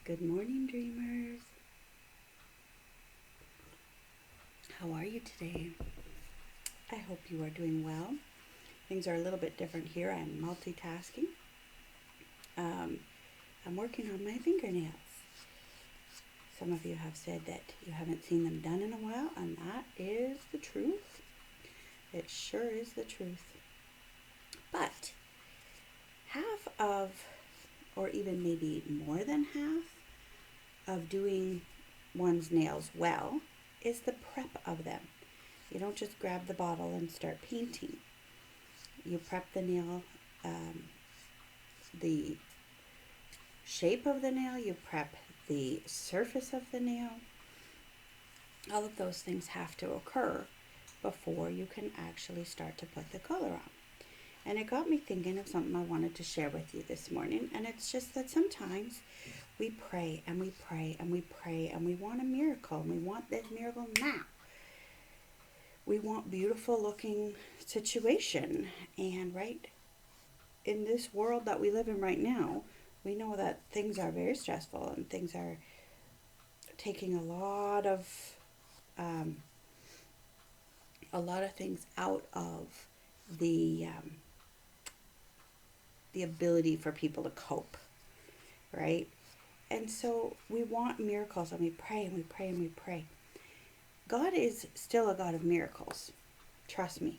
Good morning, dreamers. How are you today? I hope you are doing well. Things are a little bit different here. I'm multitasking. Um, I'm working on my fingernails. Some of you have said that you haven't seen them done in a while, and that is the truth. It sure is the truth. But half of, or even maybe more than half, of doing one's nails well is the prep of them. You don't just grab the bottle and start painting. You prep the nail, the shape of the nail, you prep the surface of the nail. All of those things have to occur before you can actually start to put the color on. And it got me thinking of something I wanted to share with you this morning. And it's just that sometimes we pray and we pray and we pray and we want a miracle. And we want this miracle now. We want beautiful looking situation. And right in this world that we live in right now, we know that things are very stressful and things are taking um, a lot of things out of the ability for people to cope, right? And so we want miracles and we pray and we pray and we pray. God is still a God of miracles. Trust me.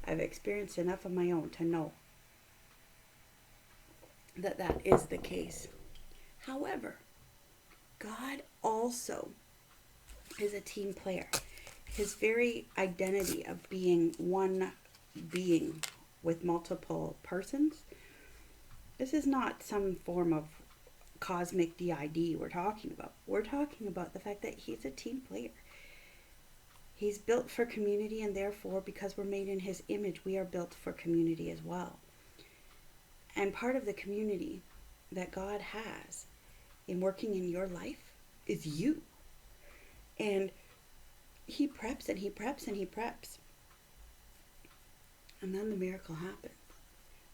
I've experienced enough of my own to know that that is the case. However, God also is a team player. His very identity of being one being with multiple persons, this is not some form of cosmic DID we're talking about. We're talking about the fact that he's a team player. He's built for community, and therefore, because we're made in his image, we are built for community as well. And part of the community that God has in working in your life is you. And he preps and he preps and he preps. And then the miracle happens.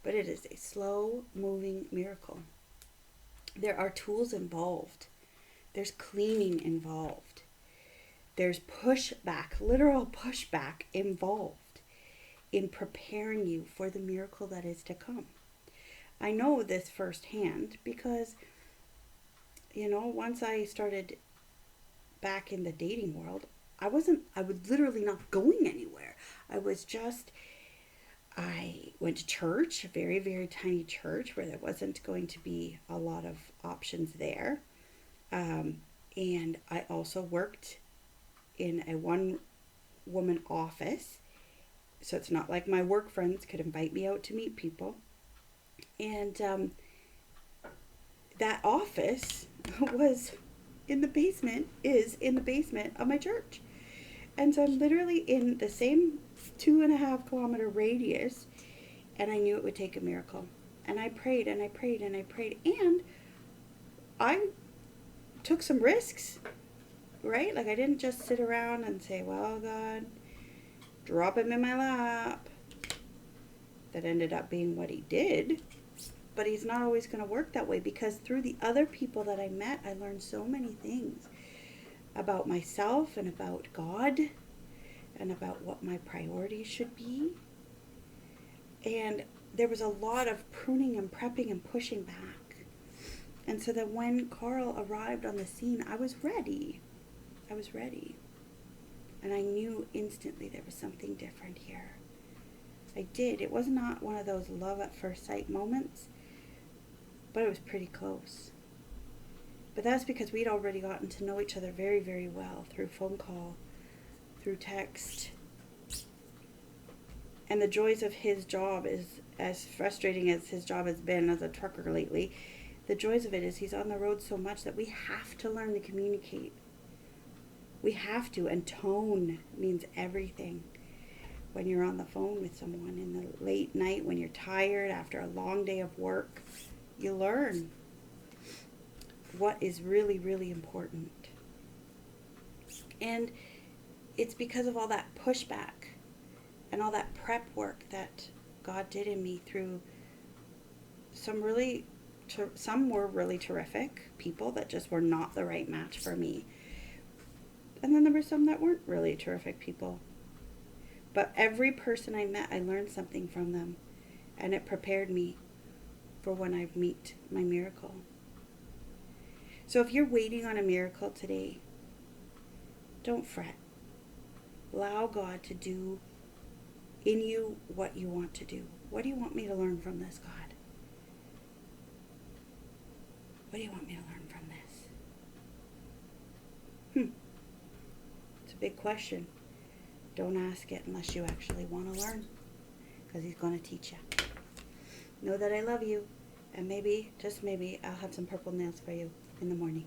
But it is a slow moving miracle. There are tools involved. There's cleaning involved. There's pushback, literal pushback involved in preparing you for the miracle that is to come. I know this firsthand because, once I started back in the dating world, I was literally not going anywhere. I went to church, a very, very tiny church where there wasn't going to be a lot of options there. And I also worked in a one woman office. So it's not like my work friends could invite me out to meet people. And that office was is in the basement of my church. And so I'm literally in the same 2.5 kilometer radius, and I knew it would take a miracle. And I prayed and I prayed and I prayed, and I took some risks, right? Like I didn't just sit around and say, well, God, drop him in my lap. That ended up being what he did. But he's not always going to work that way, because through the other people that I met, I learned so many things about myself and about God and about what my priorities should be. And there was a lot of pruning and prepping and pushing back. And so that when Carl arrived on the scene, I was ready. I was ready. And I knew instantly there was something different here. I did. It was not one of those love at first sight moments, but it was pretty close. But that's because we'd already gotten to know each other very, very well through phone call, through text. And the joys of his job is, as frustrating as his job has been as a trucker lately, the joys of it is he's on the road so much that we have to learn to communicate. We have to, and tone means everything. When you're on the phone with someone in the late night, when you're tired after a long day of work, you learn what is really, really important. And it's because of all that pushback and all that prep work that God did in me through some really some were really terrific people that just were not the right match for me. And then there were some that weren't really terrific people. But every person I met, I learned something from them. And it prepared me for when I meet my miracle. So if you're waiting on a miracle today, don't fret. Allow God to do in you what you want to do. What do you want me to learn from this, God? What do you want me to learn from this? It's a big question. Don't ask it unless you actually want to learn, because He's going to teach you. Know that I love you, and maybe, just maybe, I'll have some purple nails for you in the morning.